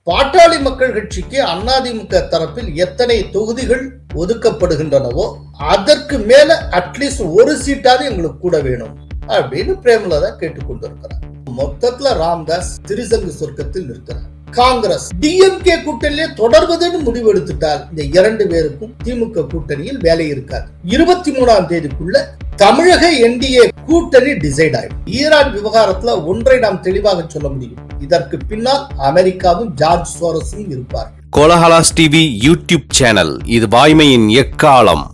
பாட்டாளி மக்கள் கட்சிக்கு அதிமுக தரப்பில் எத்தனை தொகுதிகள் ஒதுக்கப்படுகின்றனவோ அதற்கு மேல அட்லீஸ்ட் ஒரு சீட்டாவது எங்களுக்கு கூட வேணும் அப்படின்னு பிரேமலதா கேட்டுக்கொண்டிருக்கிறார். மொத்தத்துல ராம்தாஸ் திருசங்கு சொர்க்கத்தில் இருக்கிறார். காங்கிரஸ் டிஎம்கே கூட்டணியிலே தொடர்வதுன்னு முடிவெடுத்துட்டால் இந்த இரண்டு பேருக்கும் திமுக கூட்டணியில் வேலை இருக்காது. 23ஆம் தேதிக்குள்ள தமிழக என்டிஏ கூட்டணி டிசைட் ஆயிடும். ஈரான் விவகாரத்துல ஒன்றை நாம் தெளிவாக சொல்ல முடியும், இதற்கு பின்னால் அமெரிக்காவும் ஜார்ஜ் சோரஸும் இருப்பார். கோலஹலாஸ் டிவி யூடியூப் சேனல், இது வாய்மையின் எக்காலம்.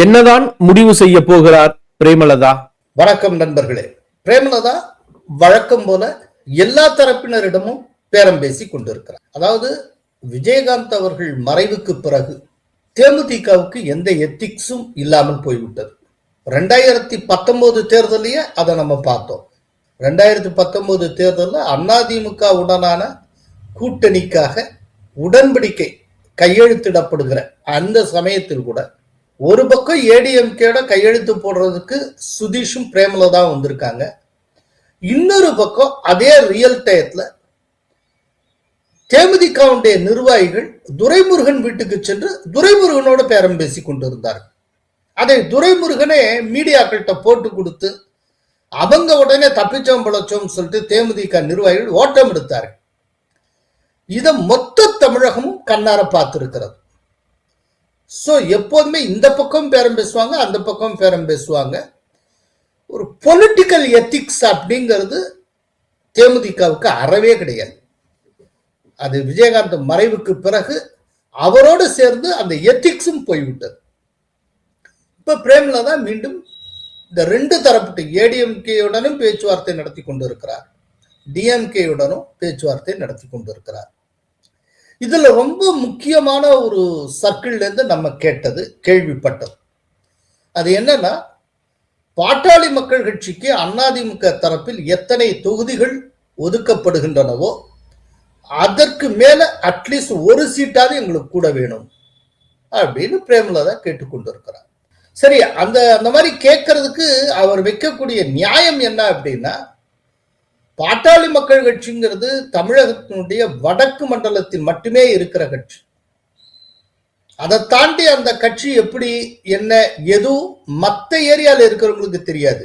என்னதான் முடிவு செய்ய போகிறார் பிரேமலதா? வணக்கம் நண்பர்களே. பிரேமலதா வழக்கம் போல எல்லா தரப்பினரிடமும் பேரம் பேசி கொண்டிருக்கிறார். அதாவது விஜயகாந்த் அவர்கள் மறைவுக்கு பிறகு தேமுதிகவுக்கு எந்த எத்திக்ஸும் இல்லாமல் போய்விட்டது. 2019 தேர்தலையே அதை நம்ம பார்த்தோம். 2019 தேர்தலில் அதிமுக உடனான கூட்டணிக்காக உடன்படிக்கை கையெழுத்திடப்படுகிற அந்த சமயத்தில் கூட ஒரு பக்கம் ஏடிஎம்கேட கையெழுத்து போடுறதுக்கு சுதீஷும் பிரேமலதாவும் வந்திருக்காங்க. இன்னொரு பக்கம் அதே ரியல் டயத்துல தேமுதிகவுடைய நிர்வாகிகள் துரைமுருகன் வீட்டுக்கு சென்று துரைமுருகனோட பேரம் பேசி கொண்டிருந்தார்கள். அதை துரைமுருகனே மீடியாக்கள்கிட்ட போட்டு கொடுத்து அவங்க உடனே தப்பிச்சோம் பிழைச்சோம் சொல்லிட்டு தேமுதிக நிர்வாகிகள் ஓட்டம் எடுத்தார்கள். இதை மொத்த தமிழகமும் கண்ணார பார்த்திருக்கிறது. சோ எப்போதுமே இந்த பக்கம் பேரம் பேசுவாங்க, அந்த பக்கம் பேரம் பேசுவாங்க. ஒரு பொலிட்டிக்கல் எத்திக்ஸ் அப்படிங்கிறது தேமுதிகவுக்கு அறவே கிடையாது. அது விஜயகாந்த் மறைவுக்கு பிறகு அவரோடு சேர்ந்து அந்த எத்திக்ஸும் போய்விட்டது. இப்ப பிரேமலதா மீண்டும் இந்த ரெண்டு தரப்பட்டு ஏடிஎம்கேயுடனும் பேச்சுவார்த்தை நடத்தி கொண்டிருக்கிறார், டிஎம்கேயுடனும் பேச்சுவார்த்தை நடத்தி கொண்டிருக்கிறார். இதுல ரொம்ப முக்கியமான ஒரு சர்க்கிள்ல இருந்து நம்ம கேட்டது, கேள்விப்பட்டது, அது என்னன்னா, பாட்டாளி மக்கள் கட்சிக்கு அதிமுக தரப்பில் எத்தனை தொகுதிகள் ஒதுக்கப்படுகின்றனவோ அதற்கு மேல அட்லீஸ்ட் ஒரு சீட்டாவது எங்களுக்கு கூட வேணும் அப்படின்னு பிரேமலதா கேட்டுக்கொண்டிருக்கிறார். சரி, அந்த மாதிரி கேட்கறதுக்கு அவர் வைக்கக்கூடிய நியாயம் என்ன அப்படின்னா, பாட்டாளி மக்கள் கட்சிங்கிறது தமிழகத்தினுடைய வடக்கு மண்டலத்தில் மட்டுமே இருக்கிற கட்சி. அதை தாண்டி அந்த கட்சி எப்படி என்ன எதுவும் மற்ற ஏரியால இருக்கிறவங்களுக்கு தெரியாது.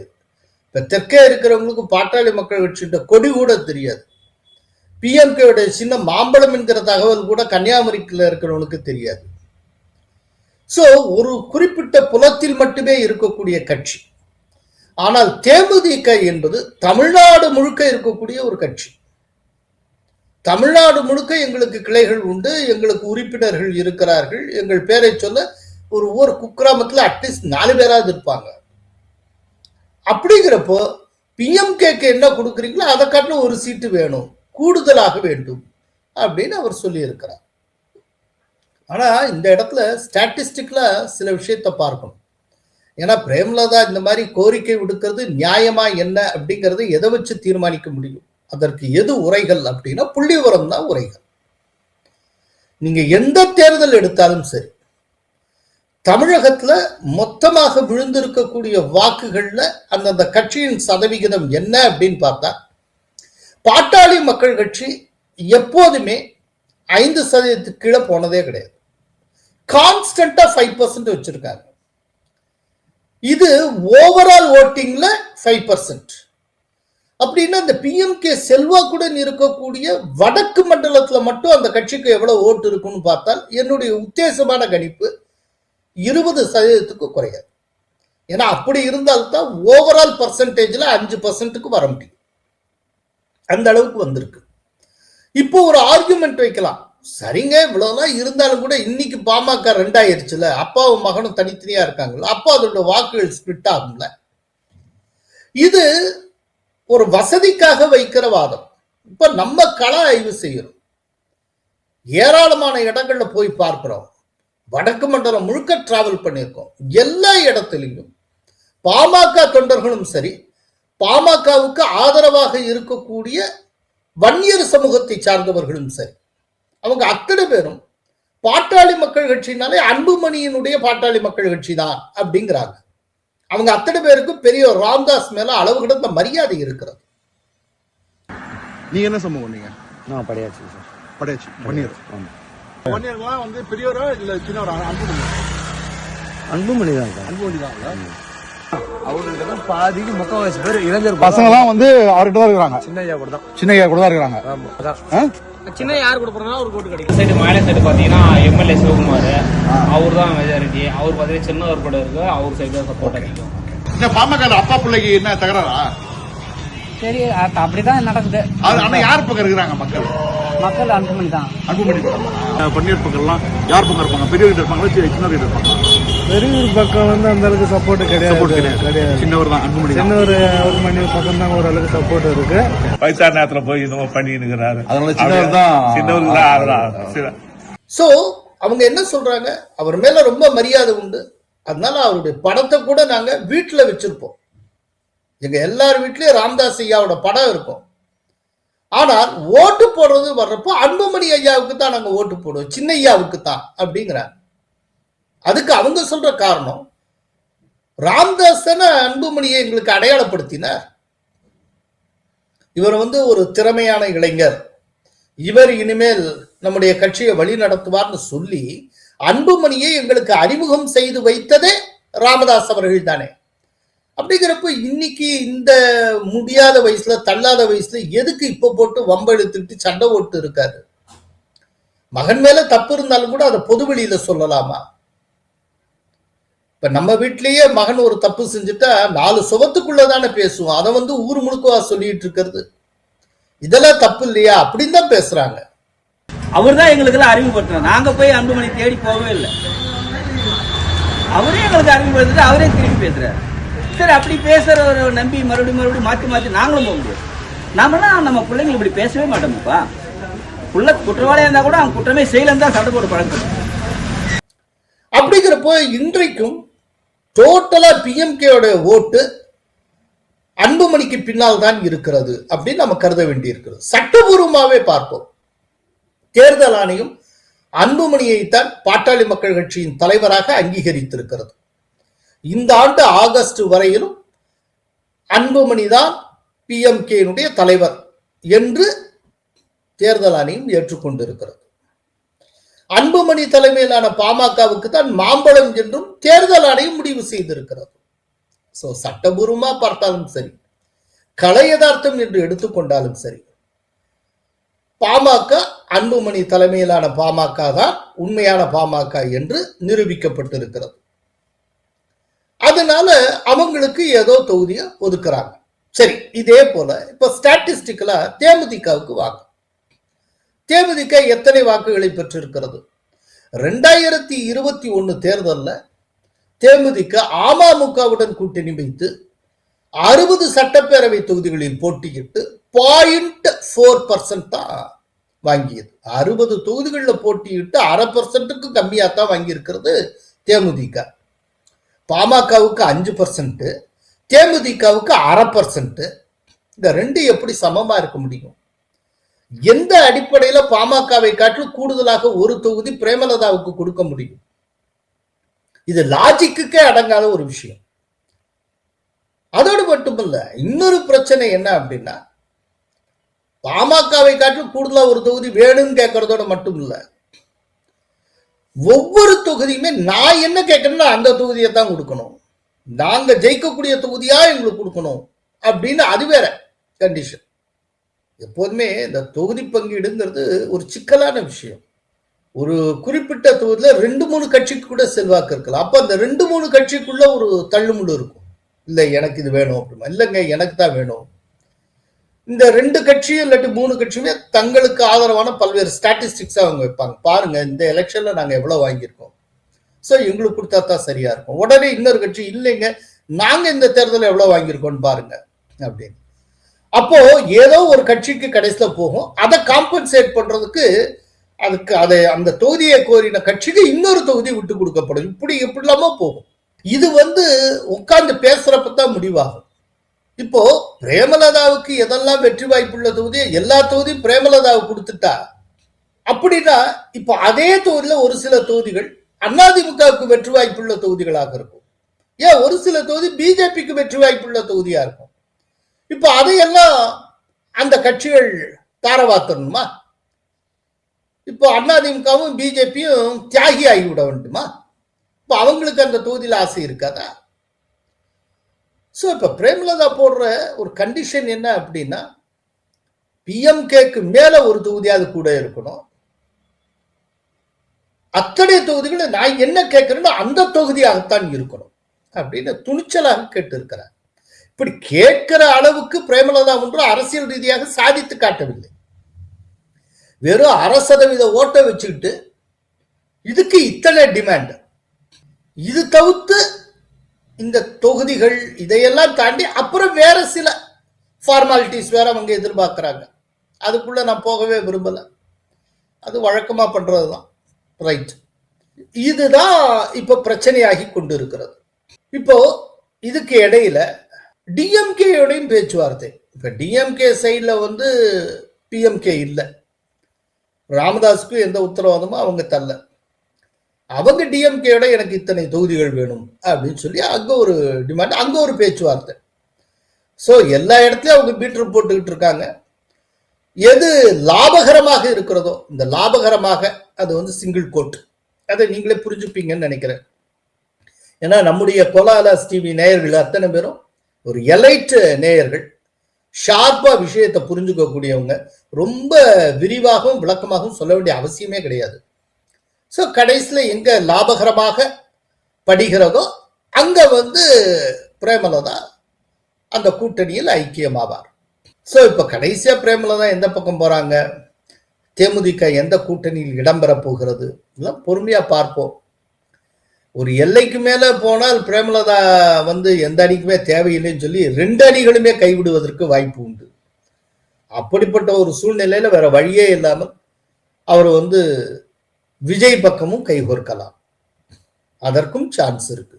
இப்ப தெற்கே இருக்கிறவங்களுக்கு பாட்டாளி மக்கள் கட்சியோட கொடி கூட தெரியாது. பிஎம்கே சின்ன மாம்பழம் என்கிற தகவல் கூட கன்னியாகுமரிக்குள்ள இருக்கிறவங்களுக்கு தெரியாது. சோ ஒரு குறிப்பிட்ட புலத்தில் மட்டுமே இருக்கக்கூடிய கட்சி. ஆனால் தேமுதிக என்பது தமிழ்நாடு முழுக்க இருக்கக்கூடிய ஒரு கட்சி. தமிழ்நாடு முழுக்க எங்களுக்கு கிளைகள் உண்டு, எங்களுக்கு உறுப்பினர்கள் இருக்கிறார்கள். எங்கள் பேரை சொல்ல ஒரு ஊர் குக்கிராமத்தில் அட்லீஸ்ட் 4 பேராவது இருப்பாங்க. அப்படிங்கிறப்போ பிஎம்கேக்கு என்ன கொடுக்குறீங்களோ அதை காட்டிலும் ஒரு சீட்டு வேணும், கூடுதலாக வேண்டும் அப்படின்னு அவர் சொல்லி இருக்கிறார். ஆனா இந்த இடத்துல ஸ்டாட்டிஸ்டிக்ல சில விஷயத்தை பார்க்கணும். ஏன்னா பிரேமலதா இந்த மாதிரி கோரிக்கை விடுக்கிறது நியாயமா என்ன அப்படிங்கறது எதை வச்சு தீர்மானிக்க முடியும்? அதற்கு எது உரைகள் அப்படின்னா புள்ளி விவரம் தான் உரைகள். நீங்க எந்த தேர்தல் எடுத்தாலும் சரி, தமிழகத்துல மொத்தமாக விழுந்திருக்கக்கூடிய வாக்குகள்ல அந்தந்த கட்சியின் சதவிகிதம் என்ன அப்படின்னு பார்த்தா, பாட்டாளி மக்கள் கட்சி எப்போதுமே 5% கீழே போனதே கிடையாது. கான்ஸ்டன்டா 5% வச்சிருக்காங்க. இது ஓவரால் ஓட்டிங்ல 5%. அப்படின்னா இந்த பிஎம்கே செல்வாக்குடன் இருக்கக்கூடிய வடக்கு மண்டலத்துல மட்டும் அந்த கட்சிக்கு எவ்வளவு ஓட்டு இருக்குன்னு பார்த்தால் என்னுடைய உத்தேசமான கணிப்பு 20% குறையாது. ஏன்னா அப்படி இருந்தால்தான் ஓவரால் பர்சன்டேஜ்ல 5%க்கு வர முடியும். அந்த அளவுக்கு வந்திருக்கு. இப்போ ஒரு ஆர்குமெண்ட் வைக்கலாம், சரிங்க இவ்வளவுதான் இருந்தாலும் கூட இன்னைக்கு பாமக 2 ஆயிருச்சுல, அப்பாவும் மகனும் தனித்தனியா இருக்காங்கல்ல, அப்போ அதோட வாக்குகள் ஸ்பிளிட் ஆகும்ல. இது ஒரு வசதிக்காக வைக்கிற வாதம். இப்ப நம்ம கள ஆய்வு செய்யறோம், ஏராளமான இடங்கள்ல போய் பார்க்கிறோம், வடக்கு மண்டலம் முழுக்க டிராவல் பண்ணியிருக்கோம். எல்லா இடத்திலையும் பாமக தொண்டர்களும் சரி, பாமகவுக்கு ஆதரவாக இருக்கக்கூடிய வன்னியர் சமூகத்தை சார்ந்தவர்களும் சரி, அவங்க அத்தனை பேரும் பாட்டாளி மக்கள் கட்சினாலே அன்புமணியினுடைய பாட்டாளி மக்கள் கட்சி தான் அப்படிங்கிறாங்க. அவங்க அத்தனை பேருக்கும் பெரிய ராம்தாஸ் மேல அளவு கிடந்த மரியாதை இருக்கிறது. நீங்க என்ன சம்பவம் நீங்க? நான் படையாச்சு சார். படையாச்சு வன்னியர். வன்னியர்லாம் வந்து பெரியவரா இல்ல சின்னவரா? அன்புமணி தான் சார். அன்புமணி தான். அவருக்கு தான் பாதிக்கு முக்கால்வாசி பேர் இளைஞர் பசங்கலாம் வந்து அவர்கிட்ட தான் இருக்கிறாங்க. சின்னையா கூட தான். சின்னையா கூட தான் இருக்கிறாங்க. சின்ன யார் கூட போறதுனா ஒரு ஓட்டு கிடைக்கும். சைடு மாநில சைடு பாத்தீங்கன்னா எம்எல்ஏ சிவகுமார் அவர் தான் மெஜாரிட்டி. அவர் பாத்தீங்கன்னா சின்னவர் கூட இருக்கு, அவர் சைடு தான் சப்போர்ட் கிடைக்கும். இந்த பாமக அப்பா பிள்ளைக்கு என்ன தகராறா? சரி அப்படிதான் நடக்குது. ஆனா யார் பக்கம் இருக்கிறாங்க மக்கள்? மக்கள் அன்புமணி தான். அன்புமணி பன்னீர் பக்கம்லாம் யார் பக்கம் இருப்பாங்க? பெரியவர்கள் இருப்பாங்களா சின்னவர்கள் இருப்பாங்க? பெரியவர் பக்கம் வந்து அந்த அளவுக்கு சப்போர்ட் கிடையாது. சின்னவர் தான் அன்புமணி. சின்னவர் அன்புமணி பக்கம் தான் ஓரளவுக்கு சப்போர்ட் இருக்கு. வயசான நேரத்துல போய் இன்னும் பண்ணிக்கிறாரு. அதனால சின்னவர் தான். சின்னவருக்கு தான். சோ அவங்க என்ன சொல்றாங்க, அவர் மேல ரொம்ப மரியாதை உண்டு, அதனால அவருடைய படத்தை கூட நாங்க வீட்டுல வச்சிருப்போம். எங்க எல்லார் வீட்லயும் ராமதாஸ் ஐயாவோட படம் இருக்கும். ஆனால் ஓட்டு போடுறது வர்றப்போ அன்புமணி ஐயாவுக்கு தான் நாங்க ஓட்டு போடுவோம், சின்ன ஐயாவுக்கு தான் அப்படிங்கிறாங்க. அதுக்கு அவங்க சொல்ற காரணம், ராமதாஸ் தானே அன்புமணியை எங்களுக்கு அடையாளப்படுத்தினார். இவர் வந்து ஒரு திறமையான இளைஞர், இவர் இனிமேல் நம்முடைய கட்சியை வழி நடத்துவார்னு சொல்லி அன்புமணியை எங்களுக்கு அறிமுகம் செய்து வைத்ததே ராமதாஸ் அவர்கள் தானே. அப்படிங்கிறப்ப இன்னைக்கு இந்த முடியாத வயசுல தள்ளாத வயசுல எதுக்கு இப்ப போட்டு வம்ப எடுத்துக்கிட்டு சண்டை ஓட்டு இருக்காரு? மகன் மேல தப்பு இருந்தாலும் கூட அதை பொதுவெளியில சொல்லலாமா? இப்ப நம்ம வீட்லயே மகன் ஒரு தப்பு செஞ்சுட்டா 4 சுவத்துக்குள்ளதானே பேசுவோம். அதை வந்து ஊர் முழுக்கவா சொல்லிட்டு இருக்கிறது? இதெல்லாம் தப்பு இல்லையா அப்படின்னு தான் பேசுறாங்க. அவர் தான் எங்களுக்கு எல்லாம் அறிமுகப்படுத்தினார். நாங்க போய் அன்புமணி தேடி போகவே இல்லை. அவரே எங்களுக்கு அறிமுகப்படுத்திட்டு அவரே திரும்பி பேசுறாரு. சரி, அப்படி பேசுற நம்பி மறுபடியும் மாத்தி நாங்களும் போக முடியாது. நாமெல்லாம் நம்ம பிள்ளைங்க இப்படி பேசவே மாட்டோம்ப்பா. புள்ள குற்றவாளியா இருந்தா கூட அவன் குற்றமே செய்யலன்னு தான் சண்டை போட்டு பழக்கம். அப்படிங்கிறப்போ இன்றைக்கும் டோட்டலா பிஎம்கேயோட ஓட்டு அன்புமணிக்கு பின்னால் தான் இருக்கிறது அப்படின்னு நம்ம கருத வேண்டி இருக்கிறது. சட்டபூர்வமாவே பார்ப்போம், தேர்தல் ஆணையம் அன்புமணியைத்தான் பாட்டாளி மக்கள் கட்சியின் தலைவராக அங்கீகரித்திருக்கிறது. இந்த ஆண்டு ஆகஸ்ட் வரையிலும் அன்புமணி தான் பிஎம்கேனுடைய தலைவர் என்று தேர்தல் ஆணையம் ஏற்றுக்கொண்டிருக்கிறது. அன்புமணி தலைமையிலான பாமகவுக்கு தான் மாம்பழம் என்றும் தேர்தல் ஆணையம் முடிவு செய்திருக்கிறது. சோ சட்டபூர்வமா பார்த்தாலும் சரி, கலை யதார்த்தம் என்று எடுத்துக்கொண்டாலும் சரி, பாமக அன்புமணி தலைமையிலான பாமக தான் உண்மையான பாமக என்று நிரூபிக்கப்பட்டிருக்கிறது. அதனால அவங்களுக்கு ஏதோ தொகுதியை ஒதுக்குறாங்க. சரி, இதே போல இப்ப ஸ்டாட்டிஸ்டிக்கலா தேமுதிகவுக்கு வாக்கு. தேமுதிக எத்தனை வாக்குகளை பெற்றிருக்கிறது? 2021 தேர்தலில் தேமுதிக அமமுகவுடன் கூட்டணி வைத்து 60 சட்டப்பேரவை தொகுதிகளில் போட்டியிட்டு 0.4% தான் வாங்கியது. 60 தொகுதிகளில் போட்டியிட்டு 0.5% கம்மியா தான் வாங்கி இருக்கிறது தேமுதிக. பாமகவுக்கு 5%, தேமுதிகவுக்கு 0.5%. இந்த ரெண்டு எப்படி சமமா இருக்க முடியும்? எந்த அடிப்படையில பாமகவை காட்டிலும் கூடுதலாக ஒரு தொகுதி பிரேமலதாவுக்கு கொடுக்க முடியும்? இது லாஜிக்குக்கே அடங்காத ஒரு விஷயம். அதோடு மட்டுமல்ல, இன்னொரு பிரச்சனை என்ன அப்படின்னா, பாமகவை காட்டிலும் கூடுதலா ஒரு தொகுதி வேணும்னு கேட்கறதோட மட்டும் இல்ல, ஒவ்வொரு தொகுதியுமே நான் என்ன கேட்கறேன்னா அந்த தொகுதியை தான் கொடுக்கணும், நாங்க ஜெயிக்கக்கூடிய தொகுதியா எங்களுக்கு கொடுக்கணும் அப்படின்னு அது வேற கண்டிஷன். எப்போதுமே இந்த தொகுதி பங்கீடுங்கிறது ஒரு சிக்கலான விஷயம். ஒரு குறிப்பிட்ட தொகுதியில 2-3 கட்சிக்கு கூட செல்வாக்கு இருக்கலாம். அப்ப அந்த 2-3 கட்சிக்குள்ள ஒரு தள்ளுமுள்ளு இருக்கும். இல்லை எனக்கு இது வேணும் அப்படிமா, இல்லைங்க எனக்கு தான் வேணும். இந்த 2 கட்சியும் இல்லாட்டி 3 கட்சியுமே தங்களுக்கு ஆதரவான பல்வேறு ஸ்டாட்டிஸ்டிக்ஸ் அவங்க வைப்பாங்க. பாருங்க இந்த எலெக்ஷன்ல நாங்க எவ்வளவு வாங்கியிருக்கோம், சோ எங்களுக்கு கொடுத்தா தான் சரியா இருக்கும். உடனே இன்னொரு கட்சி இல்லைங்க நாங்க இந்த தேர்தலில் எவ்வளவு வாங்கியிருக்கோம் பாருங்க அப்படின்னு. அப்போ ஏதோ ஒரு கட்சிக்கு கடைசியில போகும், அதை காம்பன்சேட் பண்றதுக்கு அதுக்கு அதை அந்த தொகுதியை கோரின கட்சிக்கு இன்னொரு தொகுதி விட்டு கொடுக்கப்படும். இப்படி இல்லாம போகும். இது உட்கார்ந்து பேசுறப்பதான் முடிவாகும். இப்போ பிரேமலதாவுக்கு எதெல்லாம் வெற்றி வாய்ப்புள்ள தொகுதியை எல்லா தொகுதியும் பிரேமலதாவுக்கு கொடுத்துட்டா, அப்படின்னா இப்போ அதே தொகுதியில ஒரு சில தொகுதிகள் அதிமுகவுக்கு வெற்றி வாய்ப்புள்ள தொகுதிகளாக இருக்கும். ஏன் ஒரு சில தொகுதி பிஜேபிக்கு வெற்றி வாய்ப்புள்ள தொகுதியா இருக்கும். இப்போ அதையெல்லாம் அந்த கட்சிகள் தாரவாத்தணுமா? இப்போ அதிமுகவும் பிஜேபியும் தியாகி ஆகிவிட வேண்டுமா? இப்போ அவங்களுக்கு அந்த தொகுதியில் ஆசை இருக்காதா? ஸோ இப்போ பிரேமலதா போடுற ஒரு கண்டிஷன் என்ன அப்படின்னா, பிஎம்கேக்கு மேல ஒரு தொகுதியாவது கூட இருக்கணும். அத்தனை தொகுதிகளை நான் என்ன கேட்கிறேன்னா அந்த தொகுதியாகத்தான் இருக்கணும் அப்படின்னு துணிச்சலாக கேட்டு இருக்கிறார். இப்படி கேட்கிற அளவுக்கு பிரேமலதா ஒன்று அரசியல் ரீதியாக சாதித்து காட்டவில்லை. வெறும் 6% ஓட்டை வச்சுக்கிட்டு இதுக்கு இத்தனை டிமாண்ட். இது தவிர்த்து இந்த தொகுதிகள் இதையெல்லாம் தாண்டி அப்புறம் வேற சில ஃபார்மாலிட்டிஸ் வேற அவங்க எதிர்பார்க்கிறாங்க. அதுக்குள்ள நான் போகவே விரும்பல. அது வழக்கமா பண்றதுதான். ரைட். இதுதான் இப்ப பிரச்சனையாகி கொண்டு இருக்கிறது. இப்போ இதுக்கு இடையில டிஎம்கேயோடையும் பேச்சுவார்த்தை. இப்ப டிஎம்கே சைட்ல பிஎம்கே இல்லை, ராமதாஸுக்கு எந்த உத்தரவாதமும் அவங்க தரல. அவங்க டிஎம்கேயோட எனக்கு இத்தனை தொகுதிகள் வேணும் அப்படின்னு சொல்லி அங்க ஒரு டிமாண்ட், அங்க ஒரு பேச்சுவார்த்தை. ஸோ எல்லா இடத்துலயும் அவங்க பீட்டர் போட்டுக்கிட்டு இருக்காங்க. எது லாபகரமாக இருக்கிறதோ, இந்த லாபகரமாக அது சிங்கிள் கோட், அதை நீங்களே புரிஞ்சுப்பீங்கன்னு நினைக்கிறேன். ஏன்னா நம்முடைய கோலாலாஸ் டிவி நேயர்கள் அத்தனை பேரும் ஒரு எலைட் நேயர்கள், ஷார்ப்பா விஷயத்தை புரிஞ்சுக்கக்கூடியவங்க, ரொம்ப விரிவாகவும் விளக்கமாகவும் சொல்ல வேண்டிய அவசியமே கிடையாது. ஸோ கடைசியில் எங்க லாபகரமாக படுகிறதோ அங்க பிரேமலதா அந்த கூட்டணியில் ஐக்கியமாவார். ஸோ இப்போ கடைசியா பிரேமலதா எந்த பக்கம் போறாங்க, தேமுதிக எந்த கூட்டணியில் இடம்பெற போகிறது, இதெல்லாம் பொறுமையா பார்ப்போம். ஒரு எல்லைக்கு மேல போனால் பிரேமலதா எந்த அணிக்குமே தேவையில்லைன்னு சொல்லி 2 அணிகளுமே கைவிடுவதற்கு வாய்ப்பு உண்டு. அப்படிப்பட்ட ஒரு சூழ்நிலையில வேற வழியே இல்லாமல் அவர் விஜய் பக்கமும் கைகோர்க்கலாம். அதற்கும் சான்ஸ் இருக்கு.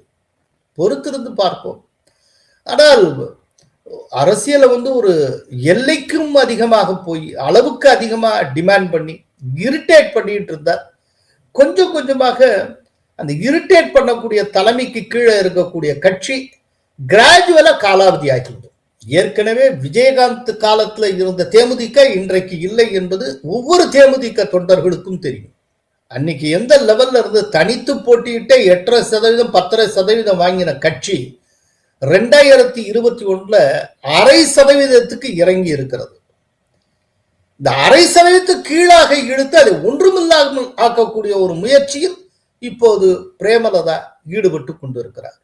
பொறுத்திருந்து பார்ப்போம். ஆனால் அரசியல ஒரு எல்லைக்கும் அதிகமாக போய் அளவுக்கு அதிகமா டிமாண்ட் பண்ணி இரிட்டேட் பண்ணிட்டு இருந்தா கொஞ்சம் கொஞ்சமாக அந்த இரிட்டேட் பண்ணக்கூடிய தலைமைக்கு கீழே இருக்கக்கூடிய கட்சி கிராஜுவலா காலாவதி ஆகிவிடும். ஏற்கனவே விஜயகாந்த் காலத்துல இருந்த தேமுதிக இன்றைக்கு இல்லை என்பது ஒவ்வொரு தேமுதிக தொண்டர்களுக்கும் தெரியும். அன்னைக்கு எந்த லெவல்ல இருந்து தனித்து போட்டியிட்ட 8% 10% வாங்கின கட்சி 2021 0.5% இறங்கி இருக்கிறது. இந்த 0.5% கீழாக இழுத்து அதை ஒன்றுமில்லாமல் ஆக்கக்கூடிய ஒரு முயற்சியில் இப்போது பிரேமலதா ஈடுபட்டு கொண்டிருக்கிறார்.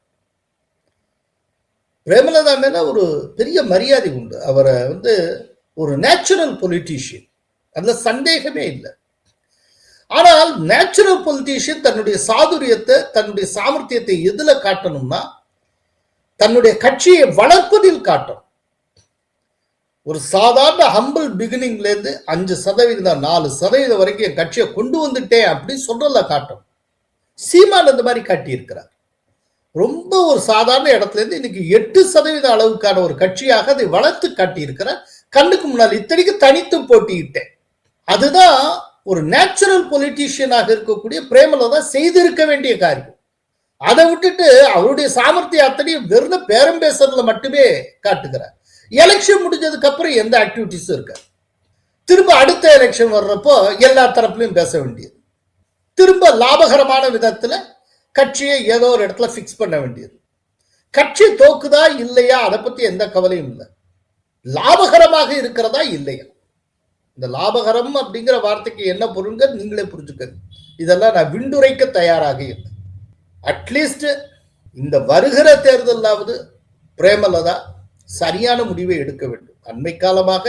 பிரேமலதா மேல ஒரு பெரிய மரியாதை உண்டு. அவரை ஒரு நேச்சுரல் பொலிட்டீஷியன், அதுல சந்தேகமே இல்லை. ஆனால் நேச்சுரல் பொலிட்டீஷியன் தன்னுடைய சாதுரியத்தை, தன்னுடைய சாமர்த்தியத்தை எதுல காட்டணும்னா தன்னுடைய கட்சியை வளர்ப்பதில் காட்டும். ஒரு சாதாரண ஹம்பிள் பிகினிங்ல இருந்து 5% 4% வரைக்கும் என் கட்சியை கொண்டு வந்துட்டேன் அப்படின்னு சொல்றல காட்டும். சீமான் அந்த மாதிரி காட்டி இருக்கிறார். ரொம்ப ஒரு சாதாரண இடத்துல இருந்து இன்னைக்கு 8% அளவுக்கான ஒரு கட்சியாக அதை வளர்த்து காட்டி இருக்கிறார். கண்ணுக்கு முன்னால் இத்தனைக்கு தனித்து போட்டியிட்டேன். அதுதான் ஒரு நேச்சுரல் பொலிட்டீஷியனாக இருக்கக்கூடிய பிரேமலதா செய்திருக்க வேண்டிய காரியம். அதை விட்டுட்டு அவருடைய சாமர்த்தியம் அத்தனையும் வெறும் பேரம் பேசுறதுல மட்டுமே காட்டுகிறார். எலெக்ஷன் முடிஞ்சதுக்கு அப்புறம் எந்த ஆக்டிவிட்டிஸும் இருக்காது. திரும்ப அடுத்த எலெக்ஷன் வர்றப்போ எல்லா தரப்புலையும் பேச வேண்டியது, திரும்ப லாபகரமான விதத்துல கட்சியை ஏதோ ஒரு இடத்துல பிக்ஸ் பண்ண வேண்டியது. கட்சி தோக்குதா இல்லையா அதை பத்தி எந்த கவலையும் இல்லை. லாபகரமாக இருக்கிறதா இல்லையா, இந்த லாபகரம் அப்படிங்கிற வார்த்தைக்கு என்ன பொருள்ங்க நீங்களே புரிஞ்சுக்கணும். இதெல்லாம் நான் விண்டுரைக்க தயாராக இல்லை. அட்லீஸ்ட் இந்த வருகிற தேர்தலாவது பிரேமலதா சரியான முடிவை எடுக்க வேண்டும். அண்மை காலமாக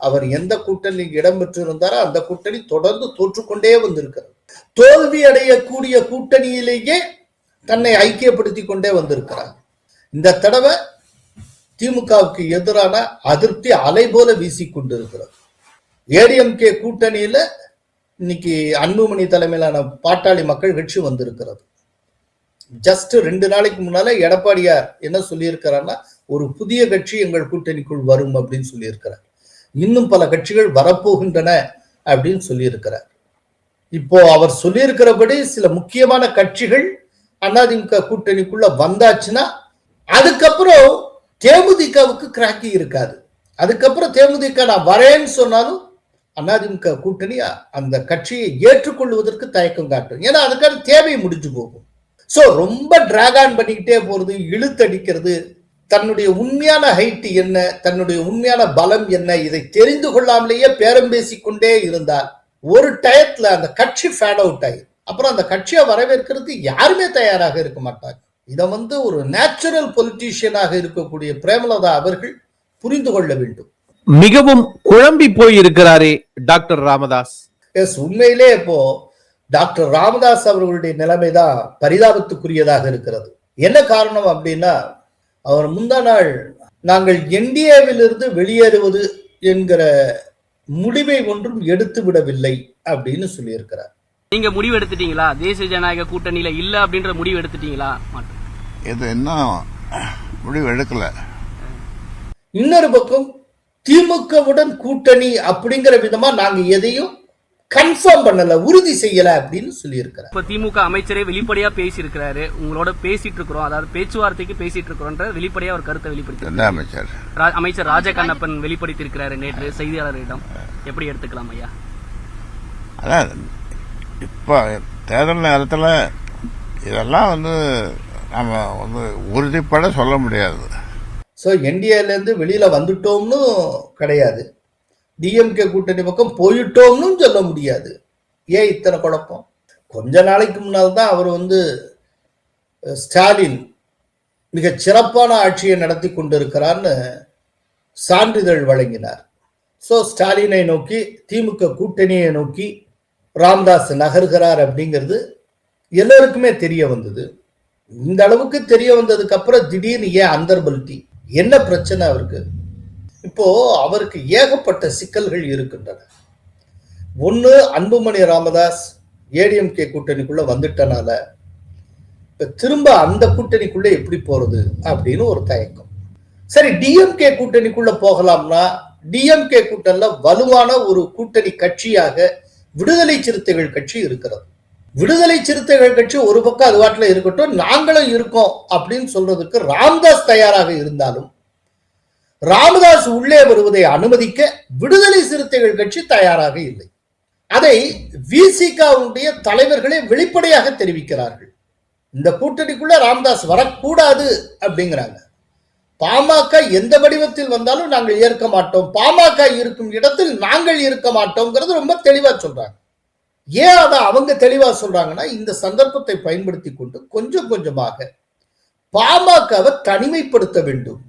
அவர் எந்த கூட்டணியில் இடம்பெற்றிருந்தாரோ அந்த கூட்டணி தொடர்ந்து தோற்றுக்கொண்டே வந்திருக்கிறது. தோல்வி அடையக்கூடிய கூட்டணியிலேயே தன்னை ஐக்கியப்படுத்தி கொண்டே வந்திருக்கிறார். இந்த தடவை திமுகவுக்கு எதிரான அதிருப்தி அலை போல வீசிக்கொண்டிருக்கிறது. ஏடிஎம்கே கூட்டணியில இன்னைக்கு அன்புமணி தலைமையிலான பாட்டாளி மக்கள் கட்சி வந்திருக்கிறது. ஜஸ்ட் 2 நாளைக்கு முன்னால எடப்பாடியார் என்ன சொல்லியிருக்கிறார்னா, ஒரு புதிய கட்சி எங்கள் கூட்டணிக்குள் வரும் அப்படின்னு சொல்லியிருக்கிறார். இன்னும் பல கட்சிகள் வரப்போகின்றன அப்படின்னு சொல்லியிருக்கிறார். இப்போ அவர் சொல்லியிருக்கிறபடி சில முக்கியமான கட்சிகள் அதிமுக கூட்டணிக்குள்ள வந்தாச்சுன்னா அதுக்கப்புறம் தேமுதிகவுக்கு கிராக்கி இருக்காது. அதுக்கப்புறம் தேமுதிக நான் வரேன்னு சொன்னாலும் அதிமுக கூட்டணி அந்த கட்சியை ஏற்றுக்கொள்வதற்கு தயக்கம் காட்டும். ஏன்னா அதுக்கான தேவை முடிஞ்சு போகும். சோ ரொம்ப டிராக் ஆன் பண்ணிக்கிட்டே போறது, இழுத்தடிக்கிறது, தன்னுடைய உண்மையான ஹைட் என்ன, தன்னுடைய உண்மையான பலம் என்ன, இதை தெரிந்து கொள்ளாமலேயே பேரம் பேசிக்கொண்டே இருந்தால் ஒரு டயத்துல அந்த கட்சி ஃபேட் அவுட் ஆகி அப்புறம் அந்த கட்சியை வரவேற்கிறது யாருமே தயாராக இருக்க மாட்டாங்க. இதை ஒரு நேச்சுரல் பொலிட்டீஷியனாக இருக்கக்கூடிய பிரேமலதா அவர்கள் புரிந்து கொள்ள வேண்டும். மிகவும் குழம்பி போய் இருக்கிறாரே டாக்டர் ராமதாஸ். எஸ், உண்மையிலே இப்போ டாக்டர் ராமதாஸ் அவர்களுடைய நிலைமைதான் பரிதாபத்துக்குரியதாக இருக்கிறது. என்ன காரணம் அப்படின்னா, அவர் முந்தா நாள் நாங்கள் என்டிஏவிலிருந்து வெளியேறுவது என்கிற முடிவை ஒன்றும் எடுத்து விடவில்லை அப்படின்னு சொல்லியிருக்கிறார். நீங்க முடிவு எடுத்துட்டீங்களா? தேசிய ஜனநாயக கூட்டணியில இல்ல அப்படின்ற முடிவு எடுத்துட்டீங்களா? இது இன்னும் முடிவு எடுக்கல. இன்னொரு பக்கம் திமுகவுடன் கூட்டணி அப்படிங்கிற விதமா நாங்க எதையும் கன்ஃபார்ம் பண்ணல, உறுதி செய்யல அப்படின்னு சொல்லி இருக்கிறார். இப்ப திமுக அமைச்சரே வெளிப்படையா பேசி இருக்கிறாரு, உங்களோட பேசிட்டு இருக்கிறோம், அதாவது பேச்சுவார்த்தைக்கு பேசிட்டு இருக்கிறோன்ற வெளிப்படையா ஒரு கருத்தை வெளிப்படுத்தி அமைச்சர் ராஜகண்ணப்பன் வெளிப்படுத்தி இருக்கிறாரு நேற்று செய்தியாளர்களிடம். எப்படி எடுத்துக்கலாம் ஐயா? அதான் இப்ப தேர்தல் நேரத்தில் இதெல்லாம் நம்ம உறுதிப்பட சொல்ல முடியாது. ஸோ என்டிஏல இருந்து வெளியில வந்துட்டோம்னு கிடையாது, டிஎம்கே கூட்டணி பக்கம் போயிட்டோம்னு சொல்ல முடியாது. ஏன் இத்தனை குழப்பம்? கொஞ்ச நாளைக்கு முன்னால் தான் அவர் ஸ்டாலின் மிக சிறப்பான ஆட்சியை நடத்தி கொண்டிருக்கிறார்னு சான்றிதழ் வழங்கினார். ஸோ ஸ்டாலினை நோக்கி, திமுக கூட்டணியை நோக்கி ராமதாஸ் நகர்கிறார் அப்படிங்கிறது எல்லோருக்குமே தெரிய வந்தது. இந்த அளவுக்கு தெரிய வந்ததுக்கு அப்புறம் திடீர்னு ஏன் அந்தர்பல்ட்டி? என்ன பிரச்சனை அவருக்கு? இப்போ அவருக்கு ஏகப்பட்ட சிக்கல்கள் இருக்கின்றன. ஒன்னு, அன்புமணி ராமதாஸ் ஏடிஎம்கே கூட்டணிக்குள்ள வந்துட்டனால திரும்ப அந்த கூட்டணிக்குள்ள எப்படி போறது அப்படின்னு ஒரு தயக்கம். சரி, டிஎம்கே கூட்டணிக்குள்ள போகலாம்னா டிஎம்கே கூட்டணில வலுவான ஒரு கூட்டணி கட்சியாக விடுதலை சிறுத்தைகள் கட்சி இருக்கிறது. விடுதலை சிறுத்தைகள் கட்சி ஒரு பக்கம் அது வாட்டில இருக்கட்டும், நாங்களும் இருக்கோம் அப்படின்னு சொல்றதுக்கு ராமதாஸ் தயாராக இருந்தாலும் ராமதாஸ் உள்ளே வருவதை அனுமதிக்க விடுதலை சிறுத்தைகள் கட்சி தயாராக இல்லை. அதை விசிகாவுடைய தலைவர்களே வெளிப்படையாக தெரிவிக்கிறார்கள். இந்த கூட்டணிக்குள்ள ராமதாஸ் வரக்கூடாது அப்படிங்கிறாங்க. பாமக எந்த வடிவத்தில் வந்தாலும் நாங்கள் ஏற்க மாட்டோம், பாமக இருக்கும் இடத்தில் நாங்கள் இருக்க மாட்டோம்ங்கிறது ரொம்ப தெளிவா சொல்றாங்க. ஏன் அதை அவங்க தெளிவா சொல்றாங்கன்னா, இந்த சந்தர்ப்பத்தை பயன்படுத்தி கொண்டு கொஞ்சம் கொஞ்சமாக பாமகவை தனிமைப்படுத்த வேண்டும்.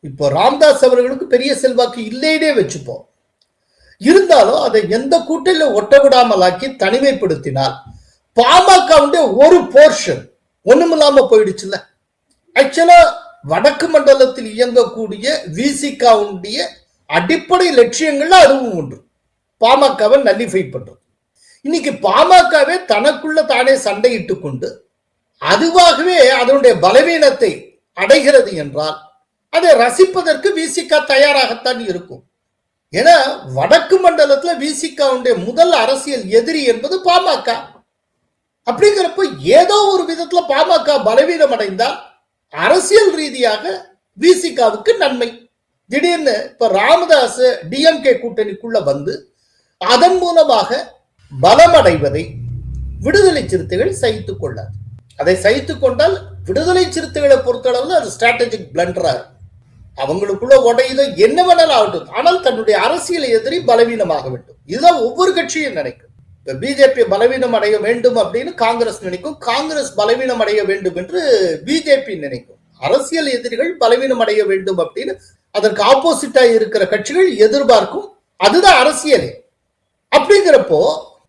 இப்போ ராமதாஸ் அவர்களுக்கு பெரிய செல்வாக்கு இல்லையே வச்சுப்போம், இருந்தாலும் அதை எந்த கூட்டணியில ஒட்ட விடாமலாக்கி தனிமைப்படுத்தினால் பாமக ஒரு போர்ஷன் ஒண்ணுமில்லாம போயிடுச்சுல்ல. ஆக்சுவலா வடக்கு மண்டலத்தில் இயங்கக்கூடிய விசிகாவுடைய அடிப்படை லட்சியங்கள்ல அதுவும் ஒன்று, பாமகவை நல்லிஃபை பண்றது. இன்னைக்கு பாமகவே தனக்குள்ள தானே சண்டையிட்டு கொண்டு அதுவாகவே அதனுடைய பலவீனத்தை அடைகிறது என்றால் அதை ரசிப்பதற்கு விசிகா தயாராகத்தான் இருக்கும். ஏன்னா வடக்கு மண்டலத்துல விசிகாவுடைய முதல் அரசியல் எதிரி என்பது பாமக. அப்படிங்கிறப்ப ஏதோ ஒரு விதத்துல பாமக பலவீனம் அடைந்தால் அரசியல் ரீதியாக விசிகாவுக்கு நன்மை. திடீர்னு இப்ப ராமதாஸ் டிஎம்கே கூட்டணிக்குள்ள வந்து அதன் மூலமாக பலமடைவதை விடுதலை சிறுத்தைகள் சகித்துக் கொள்ளாது. அதை சகித்துக் கொண்டால் விடுதலை சிறுத்தைகளை பொறுத்தளவில் அது ஸ்ட்ராட்டஜிக் பிளண்டரா இருக்கும். அவங்களுக்குள்ள உடையில என்ன வேணாலும் ஆகட்டும், ஆனால் தன்னுடைய அரசியல் எதிரி பலவீனமாக வேண்டும். இதுதான் ஒவ்வொரு கட்சியும் நினைக்கும். இப்ப பிஜேபி பலவீனம் அடைய வேண்டும் அப்படின்னு காங்கிரஸ் நினைக்கும், காங்கிரஸ் பலவீனம் அடைய வேண்டும் என்று பிஜேபி நினைக்கும். அரசியல் எதிரிகள் பலவீனம் அடைய வேண்டும் அப்படின்னு அதற்கு ஆப்போசிட்டா இருக்கிற கட்சிகள் எதிர்பார்க்கும். அதுதான் அரசியலே. அப்படிங்கிறப்போ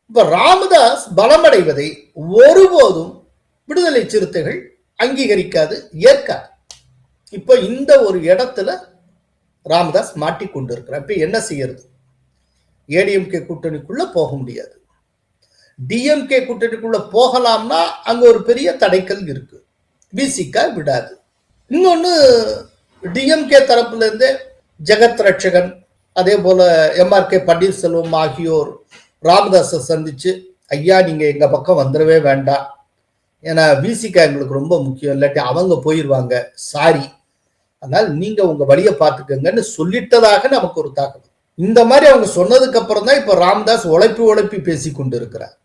இப்ப ராமதாஸ் பலமடைவதை ஒருபோதும் விடுதலை சிறுத்தைகள் அங்கீகரிக்காது, ஏற்காது. இப்ப இந்த ஒரு இடத்துல ராமதாஸ் மாட்டிக்கொண்டிருக்கிறார். இப்ப என்ன செய்யறது? ஏடிஎம்கே கூட்டணிக்குள்ள போக முடியாது. டிஎம்கே கூட்டணிக்குள்ள போகலாம்னா அங்க ஒரு பெரிய தடைக்கல் இருக்கு, விசிகா விடாது. இன்னொன்னு, டிஎம்கே தரப்புல இருந்து ஜெகத் ரட்சகன் அதே போல எம்ஆர்கே பன்னீர்செல்வம் ஆகியோர் ராமதாஸை சந்திச்சு, ஐயா நீங்க எங்க பக்கம் வந்துடவே வேண்டாம், ஏன்னா விசிகா எங்களுக்கு ரொம்ப முக்கியம், இல்லாட்டி அவங்க போயிடுவாங்க, சாரி அதனால் நீங்க உங்க வழியை பார்த்துக்கங்கன்னு சொல்லிட்டதாக நமக்கு ஒரு தகவல். இந்த மாதிரி அவங்க சொன்னதுக்கு அப்புறம் தான் இப்ப ராமதாஸ் உழைப்பி பேசி கொண்டிருக்கிறார்.